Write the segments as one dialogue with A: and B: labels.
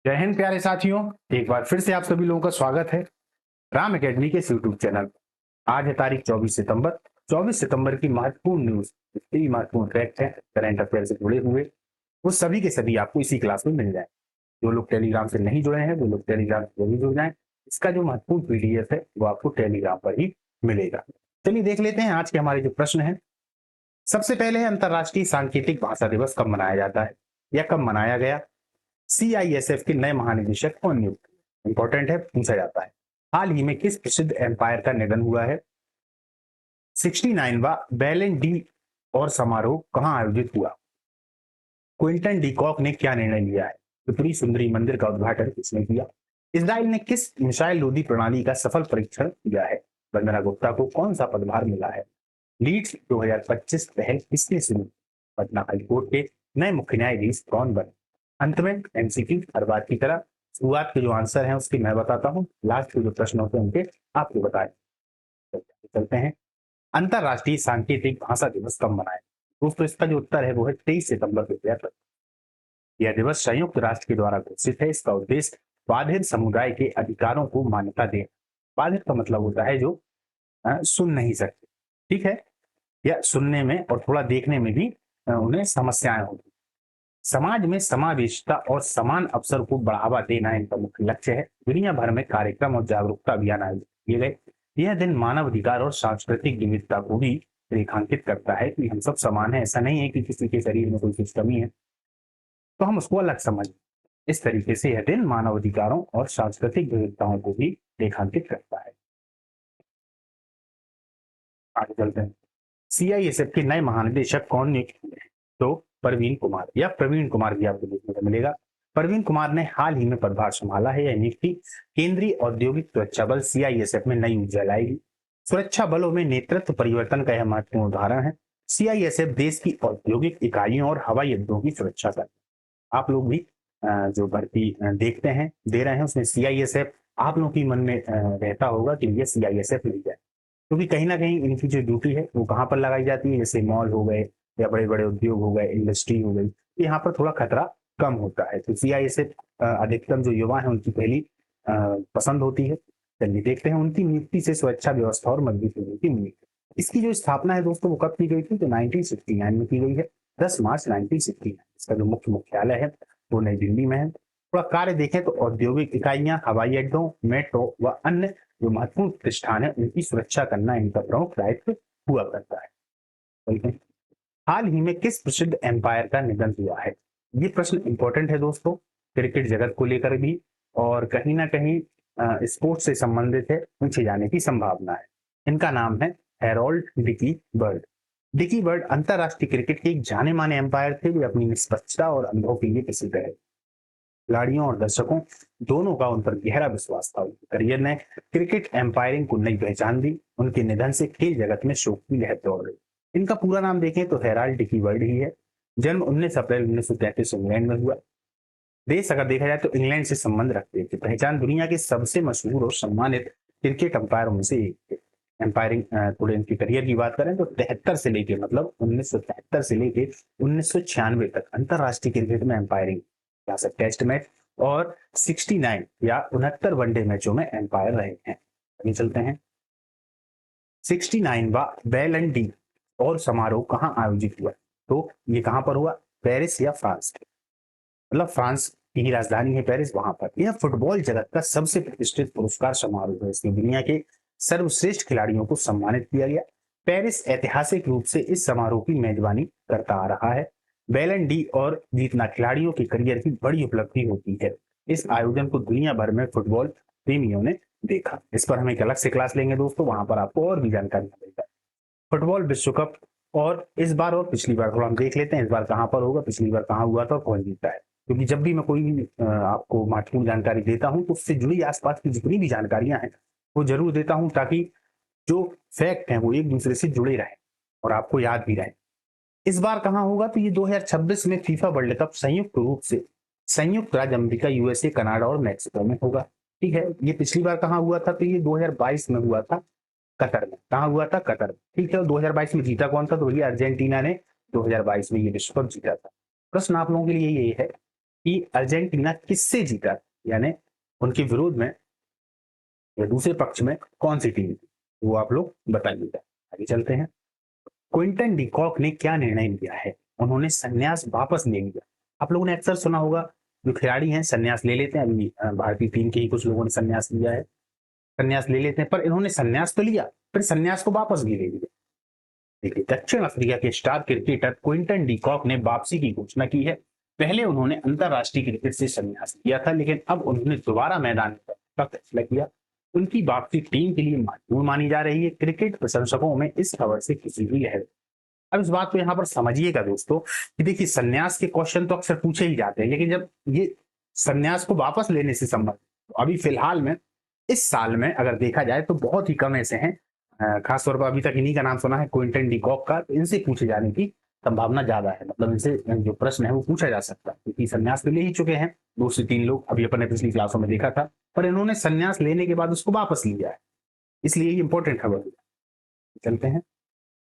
A: जय हिंद प्यारे साथियों। एक बार फिर से आप सभी लोगों का स्वागत है राम एकेडमी के यूट्यूब चैनल पर। आज है तारीख 24 सितंबर। 24 सितंबर की महत्वपूर्ण न्यूज, जितनी भी महत्वपूर्ण फैक्ट है करंट अफेयर से जुड़े हुए, वो सभी के सभी आपको इसी क्लास में मिल जाए। जो लोग टेलीग्राम से नहीं जुड़े हैं वो लोग टेलीग्राम से जरूर जुड़ जाए। इसका जो महत्वपूर्ण पीडीएफ है वो आपको टेलीग्राम पर ही मिलेगा। चलिए देख लेते हैं आज के हमारे जो प्रश्न है। सबसे पहले अंतरराष्ट्रीय सांकेतिक भाषा दिवस कब मनाया जाता है या कब मनाया गया? सीआईएसएफ के नए महानिदेशक कौन नियुक्त हुए? इंपॉर्टेंट है, पूछा जाता है। हाल ही में किस प्रसिद्ध एम्पायर का निधन हुआ है? 69वां बैलन डी और समारोह कहां आयोजित हुआ? क्विंटन डी कॉक ने क्या निर्णय लिया है? त्रिपुरी सुंदरी मंदिर का उद्घाटन किसने किया? इसराइल ने किस मिसाइल रोधी प्रणाली का सफल परीक्षण किया है? वंदना गुप्ता को कौन सा पदभार मिला है? लीड्स 2025 पहल किसने शुरू की? पटना हाईकोर्ट के नए मुख्य न्यायाधीश कौन बने? अंत में एमसीक्यू हर बार की तरह शुरुआत के जो आंसर हैं उसके मैं बताता हूँ, लास्ट के जो प्रश्न होते हैं उनके आपको बताए चलते हैं। अंतरराष्ट्रीय सांकेतिक भाषा दिवस कब मनाया? दोस्तों इसका जो उत्तर है वो है 23 सितंबर 2025। यह दिवस संयुक्त राष्ट्र के द्वारा घोषित है। इसका उद्देश्य बाधित समुदाय के अधिकारों को मान्यता देना। बाधित का मतलब होता है जो सुन नहीं सकते, ठीक है, या सुनने में और थोड़ा देखने में भी उन्हें समस्याएं होती। समाज में समावेशिता और समान अवसर को बढ़ावा देना इनका मुख्य लक्ष्य है। दुनिया भर में कार्यक्रम और जागरूकता अभियान आयोजित किए गए। यह दिन मानव अधिकार और सांस्कृतिक विविधता को भी रेखांकित करता है कि हम सब समान हैं। ऐसा नहीं है कि किसी के शरीर में कोई कुछ कमी है तो हम उसको अलग समझें। इस तरीके से यह दिन मानव अधिकारों और सांस्कृतिक विविधताओं को भी रेखांकित करता है। आगे चलते हैं। सीआईएसएफ के नए महानिदेशक कौन नियुक्त हुए हैं? तो प्रवीण कुमार या प्रवीण कुमार भी आपको देखने को मिलेगा। प्रवीण कुमार ने हाल ही में पदभार संभाला है। यह नियुक्ति केंद्रीय औद्योगिक सुरक्षा बल सीआईएसएफ में नई ऊर्जा लाएगी। सुरक्षा बलों में नेतृत्व परिवर्तन का यह महत्वपूर्ण उदाहरण है। सीआईएसएफ देश की औद्योगिक इकाइयों और हवाई अड्डों की सुरक्षा करता है। आप लोग भी जो भर्ती देखते हैं दे रहे हैं उसमें सीआईएसएफ आप लोग की मन में रहता होगा कि ये सीआईएसएफ मिल जाए, क्योंकि कहीं ना कहीं इनकी जो ड्यूटी है वो कहाँ पर लगाई जाती है, जैसे मॉल हो गए या बड़े बड़े उद्योग हो गए, इंडस्ट्री हो गई, यहाँ पर थोड़ा खतरा कम होता है। तो सीआईएसएफ अधिकतम जो युवा है उनकी पहली पसंद होती है। चलिए देखते हैं उनकी नियुक्ति से सुरक्षा व्यवस्था और मजबूत होने की उम्मीद है। इसकी जो स्थापना है दोस्तों वो कब की गई थी? तो 1969 में की गई है, 10 मार्च 1969। इसका जो मुख्य मुख्यालय है वो नई दिल्ली में है। थोड़ा कार्य देखें तो औद्योगिक इकाइयां, हवाई अड्डों, मेट्रो व अन्य जो महत्वपूर्ण प्रतिष्ठान है उनकी सुरक्षा करना इनका प्रमुख दायित्व हुआ करता है। हाल ही में किस प्रसिद्ध एम्पायर का निधन हुआ है? ये प्रश्न इंपॉर्टेंट है दोस्तों, क्रिकेट जगत को लेकर भी और कहीं ना कहीं स्पोर्ट्स से संबंधित है, पूछे जाने की संभावना है। इनका नाम है Harold Dickie Bird. Dickie Bird अंतरराष्ट्रीय क्रिकेट के एक जाने माने एम्पायर थे। वे अपनी निष्पक्षता और अनुभव के लिए प्रसिद्ध है। खिलाड़ियों और दर्शकों दोनों का उन पर गहरा विश्वास था। उनके करियर ने क्रिकेट एम्पायरिंग को नई पहचान दी। उनके निधन से खेल जगत में शोक की लहर दौड़ रही। इनका पूरा नाम देखें तो हेराल्ड डिकी वर्ल्ड ही है। जन्म 19 अप्रैल 1933 इंग्लैंड में हुआ। देश अगर देखा जाए तो इंग्लैंड से संबंध रखते थे। पहचान दुनिया के सबसे मशहूर और सम्मानित क्रिकेट अंपायरों में से एक थे। एम्पायरिंग थोड़े इनके करियर की बात करें तो 73 से लेके मतलब 1973 से लेके 1996 तक अंतरराष्ट्रीय क्रिकेट में एम्पायरिंग, यहाँ से टेस्ट मैच और 69 या 69 वनडे मैचों में एम्पायर रहे हैं। आगे चलते हैं। 69वां बैलन डी और समारोह कहाँ आयोजित हुआ? तो ये कहां पर हुआ? पेरिस या फ्रांस, मतलब फ्रांस की ही राजधानी है पेरिस, वहां पर। यह फुटबॉल जगत का सबसे प्रतिष्ठित पुरस्कार समारोह है। इसमें दुनिया के सर्वश्रेष्ठ खिलाड़ियों को सम्मानित किया गया। पेरिस ऐतिहासिक रूप से इस समारोह की मेजबानी करता आ रहा है। बैलन डी और जीतना खिलाड़ियों के करियर की बड़ी उपलब्धि होती है। इस आयोजन को दुनिया भर में फुटबॉल प्रेमियों ने देखा। इस पर हम एक अलग से क्लास लेंगे दोस्तों, वहां पर आपको और भी जानकारी मिलेगा। फुटबॉल विश्व कप और इस बार और पिछली बार थोड़ा हम देख लेते हैं। इस बार कहां पर होगा, पिछली बार कहां हुआ था और कौन जीता है। क्योंकि जब भी मैं कोई भी आपको महत्वपूर्ण जानकारी देता हूं तो उससे जुड़ी आसपास की जितनी भी जानकारियां हैं वो जरूर देता हूं, ताकि जो फैक्ट हैं वो एक दूसरे से जुड़े रहें और आपको याद भी रहे। इस बार कहां होगा? तो ये 2026 में फीफा वर्ल्ड कप संयुक्त रूप से संयुक्त राज्य अमेरिका, यूएसए, कनाडा और मैक्सिको में होगा। ठीक है, ये पिछली बार कहां हुआ था? तो ये 2022 में हुआ था, कतर में। कहां हुआ था? कतर में। ठीक है, 2022 में जीता कौन था? तो ये अर्जेंटीना ने 2022 में ये विश्व कप जीता था। प्रश्न आप लोगों के लिए ये है कि अर्जेंटीना किससे जीता, यानी उनके विरोध में या दूसरे पक्ष में कौन सी टीम थी, वो आप लोग बताइएगा। आगे चलते हैं। क्विंटन डिकॉक ने क्या निर्णय लिया है? उन्होंने संन्यास वापस ले लिया। आप लोगों ने अक्सर सुना होगा जो खिलाड़ी हैं संन्यास ले लेते हैं। अभी भारतीय टीम के ही कुछ लोगों ने संन्यास लिया है, संन्यास ले लेते हैं, पर इन्होंने संन्यास तो लिया, फिर संन्यास को वापस भी ले लिया। देखिए, दक्षिण अफ्रीका के स्टार क्रिकेटर क्विंटन डिकॉक ने वापसी की घोषणा की है। पहले उन्होंने अंतरराष्ट्रीय क्रिकेट से संन्यास लिया था, लेकिन अब उन्होंने दोबारा मैदान का फैसला किया। उनकी वापसी टीम के लिए महत्वपूर्ण मानी जा रही है। क्रिकेट प्रशंसकों में इस खबर से खुशी हुई है। अब इस बात को यहाँ पर समझिएगा दोस्तों कि देखिए, संन्यास के क्वेश्चन तो अक्सर पूछे ही जाते हैं, लेकिन जब ये संन्यास को वापस लेने से संबंधित, तो अभी फिलहाल में इस साल में अगर देखा जाए तो बहुत ही कम ऐसे हैं, खासतौर पर अभी तक इन्हीं का नाम सुना है, क्विंटन डिकॉक का। तो इनसे पूछे जाने की संभावना ज्यादा है, मतलब इनसे जो प्रश्न है वो पूछा जा सकता है, क्योंकि संन्यास तो ले ही चुके हैं 2 से 3 लोग, अभी अपन ने पिछली क्लासों में देखा था, पर इन्होंने संन्यास लेने के बाद उसको वापस लिया है, इसलिए ये इंपॉर्टेंट खबर है। चलते हैं।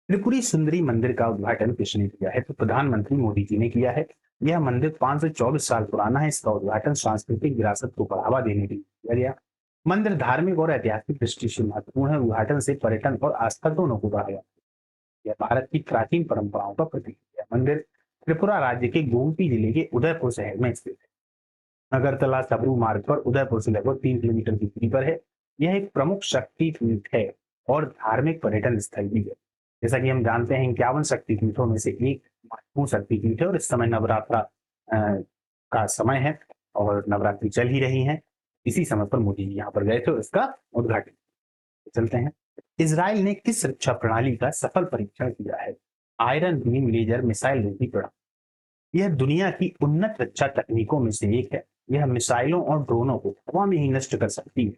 A: त्रिपुरी सुंदरी मंदिर का उद्घाटन किसने किया है? तो प्रधानमंत्री मोदी जी ने किया है। यह मंदिर 524 साल पुराना है। इसका उद्घाटन सांस्कृतिक विरासत को बढ़ावा देने के लिए किया गया। मंदिर धार्मिक और ऐतिहासिक दृष्टि से महत्वपूर्ण है। उद्घाटन से पर्यटन और आस्था दोनों को बढ़ाया। यह भारत की प्राचीन परंपराओं का प्रतीक है। मंदिर त्रिपुरा राज्य के गोमती जिले के उदयपुर शहर में स्थित है। अगरतला सबरू मार्ग पर उदयपुर से लगभग 3 किलोमीटर की दूरी पर है। यह एक प्रमुख शक्तिपीठ है और धार्मिक पर्यटन स्थल भी है। जैसा कि हम जानते हैं 51 शक्तिपीठों में से एक महत्वपूर्ण शक्तिपीठ है, और इस समय नवरात्रा का समय है और नवरात्रि चल ही रही है। इसी समय पर मोदी जी यहाँ पर गए थे और इसका उद्घाटन। चलते हैं। इजराइल ने किस रक्षा प्रणाली का सफल परीक्षण किया है? आयरन बीम लेजर मिसाइल रोधी प्रणाली। यह दुनिया की उन्नत रक्षा तकनीकों में से एक है। यह मिसाइलों और ड्रोनों को हवा में ही नष्ट कर सकती है।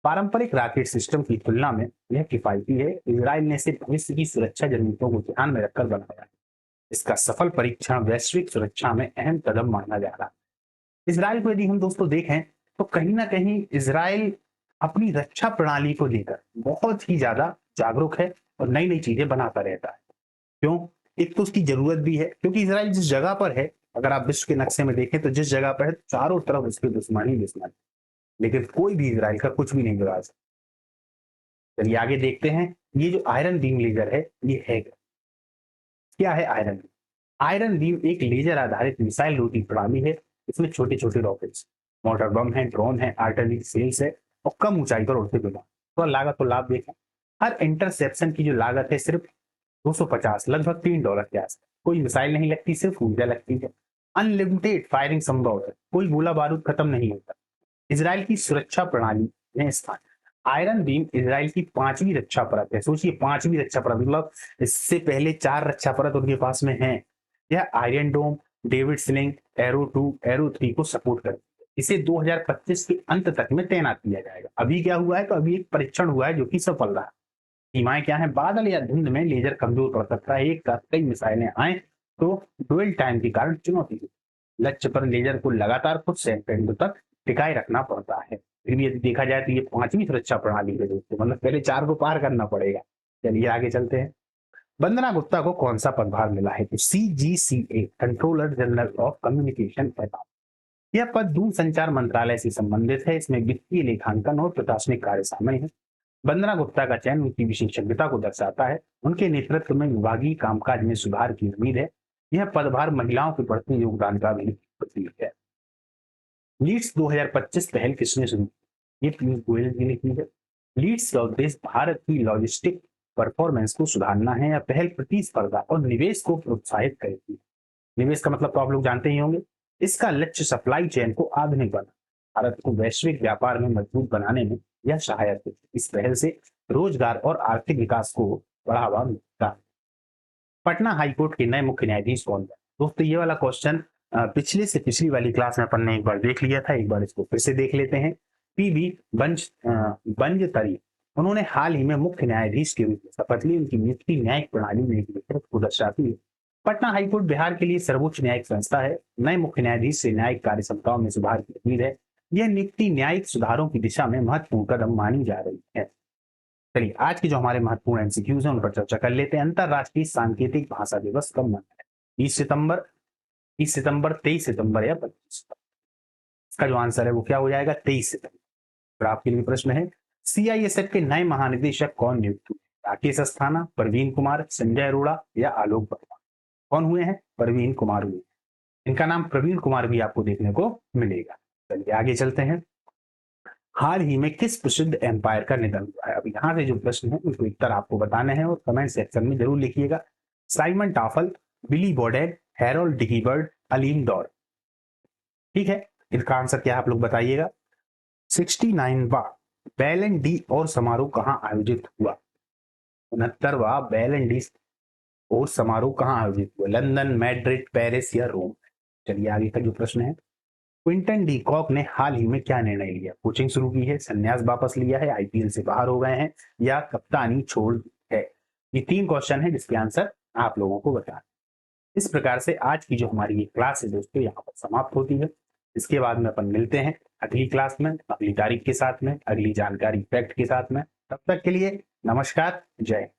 A: पारंपरिक रॉकेट सिस्टम की तुलना में यह किफायती है। इजराइल ने इसे भविष्य की सुरक्षा जरूरतों को ध्यान में रखकर बनाया है। इसका सफल परीक्षण वैश्विक सुरक्षा में अहम कदम माना जा रहा है। इजराइल को यदि हम दोस्तों देखें तो कहीं ना कहीं इजराइल अपनी रक्षा प्रणाली को लेकर बहुत ही ज्यादा जागरूक है और नई नई चीजें बनाता रहता है। क्यों? एक तो उसकी जरूरत भी है, क्योंकि इजराइल जिस जगह पर है, अगर आप विश्व के नक्शे में देखें तो जिस जगह पर है चारों तरफ उसके दुश्मनी दुश्मन, लेकिन कोई भी इजराइल का कुछ भी नहीं बिगाड़ सकता। चलिए आगे देखते हैं। ये जो आयरन बीम लेजर है ये है क्या है? Iron beam. आयरन बीम एक लेजर आधारित मिसाइल रोधी प्रणाली है। इसमें छोटे छोटे रॉकेट्स, मोटर बम है, ड्रोन है, आर्टिलरी सेल्स है और कम ऊंचाई पर उड़ते विमान। तो लागत और लाभ देखें। हर इंटरसेप्शन की जो लागत है सिर्फ 250, लगभग $3 के आसपास। कोई मिसाइल नहीं लगती, सिर्फ ऊर्जा लगती है। अनलिमिटेड फायरिंग संभव है, कोई गोला बारूद खत्म नहीं होता। इजराइल की सुरक्षा प्रणाली में स्थान। आयरन बीम इजराइल की 5वीं रक्षा परत है। सोचिए 5वीं रक्षा परत, मतलब इससे पहले 4 रक्षा परत उनके पास में है। यह आयरन डोम, डेविड स्लिंग, एरो 2, एरो 3 को सपोर्ट करती है। इसे 2025 के अंत तक में तैनात किया जाएगा। अभी क्या हुआ है? तो अभी एक परीक्षण हुआ है जो कि सफल रहा। सीमाएं क्या है? बादल या धुंध में लेजर कमजोर पड़ सकता है। एक साथ कई मिसाइलें आए तो डुअल टाइम के कारण चुनौती है। लक्ष्य पर लेजर को लगातार कुछ सेकंड तक टिकाए रखना पड़ता है। फिर भी यदि देखा जाए तो ये 5वीं सुरक्षा प्रणाली है दोस्तों, मतलब पहले 4 को पार करना पड़ेगा। चलिए आगे चलते हैं। वंदना गुप्ता को कौन सा पदभार मिला है? तो CGCA, controller general of communication. यह पद दूरसंचार मंत्रालय से संबंधित है। इसमें वित्तीय लेखांकन और प्रशासनिक कार्य शामिल है। वंदना गुप्ता का चयन उनकी विशेषज्ञता को दर्शाता है। उनके नेतृत्व में विभागीय कामकाज में सुधार की उम्मीद है। यह पदभार महिलाओं के बढ़ते योगदान का भी प्रतीक है। लीड्स 2025 पहल किसने शुरू की? ये पीयूष गोयल जी ने की है। लीड्स का उद्देश्य भारत की लॉजिस्टिक परफॉर्मेंस को सुधारना है। यह पहल प्रतिस्पर्धा और निवेश को प्रोत्साहित करेगी। निवेश का मतलब तो आप लोग जानते ही होंगे। इसका लक्ष्य सप्लाई चेन को आधुनिक बनाना, भारत को वैश्विक व्यापार में मजबूत बनाने में यह सहायक है। इस पहल से रोजगार और आर्थिक विकास को बढ़ावा मिलता है। पटना हाईकोर्ट के नए मुख्य न्यायाधीश कौन है? दोस्तों ये वाला क्वेश्चन पिछले से पिछली वाली क्लास में अपन ने एक बार देख लिया था, एक बार इसको फिर से देख लेते हैं। PV बंजतरी, उन्होंने हाल ही में मुख्य न्यायाधीश के रूप में शपथ ली। उनकी नियुक्ति न्यायिक प्रणाली में एक नेतृत्व को दर्शाती है। पटना हाईकोर्ट बिहार के लिए सर्वोच्च न्यायिक संस्था है। नए मुख्य न्यायाधीश से न्यायिक कार्य क्षमताओं में सुधार की उम्मीद है। यह नियुक्ति न्यायिक सुधारों की दिशा में महत्वपूर्ण कदम मानी जा रही है। चलिए आज के जो हमारे महत्वपूर्ण MCQs हैं उन पर चर्चा कर लेते हैं। अंतरराष्ट्रीय सांकेतिक भाषा दिवस कब मनाया है? 30 सितंबर, 30 सितंबर, 23 सितंबर या 25 सितंबर? इसका जो आंसर है वो क्या हो जाएगा? 23 सितंबर। फिर आपके लिए प्रश्न है, सीआईएसएफ के नए महानिदेशक कौन नियुक्त हुए? राकेश अस्थाना, परवीन कुमार, संजय अरोड़ा या आलोक वर्मा? कौन हुए हैं? परवीन कुमार हुए। इनका नाम प्रवीण कुमार भी आपको देखने को मिलेगा। चलिए आगे चलते हैं। हाल ही में किस प्रसिद्ध एम्पायर का निधन हुआ है? अब यहाँ से जो प्रश्न है उसके उत्तर आपको बताने हैं और कमेंट सेक्शन में जरूर लिखिएगा। साइमन टाफल, बिली बॉडेन, हैरोल्ड डिकीबर्ड, अलीम डॉर। ठीक है, इसका आंसर क्या है आप लोग बताइएगा। 69वां बैलन डी और समारोह कहाँ आयोजित हुआ? 69वां बैलन डी और समारोह कहाँ आयोजित हुआ? लंदन, मैड्रिड, पेरिस या रोम? चलिए आगे का जो प्रश्न है, क्विंटन डी कॉक ने हाल ही में क्या निर्णय लिया? कोचिंग शुरू की है, संन्यास वापस लिया है, आईपीएल से बाहर हो गए हैं या कप्तानी छोड़ है? ये 3 क्वेश्चन है जिसके आंसर आप लोगों को बताना। इस प्रकार से आज की जो हमारी ये क्लास है दोस्तों यहाँ पर समाप्त होती है। इसके बाद में अपन मिलते हैं अगली क्लास में, अगली तारीख के साथ में, अगली जानकारी फैक्ट के साथ में। तब तक के लिए नमस्कार, जय हिंद।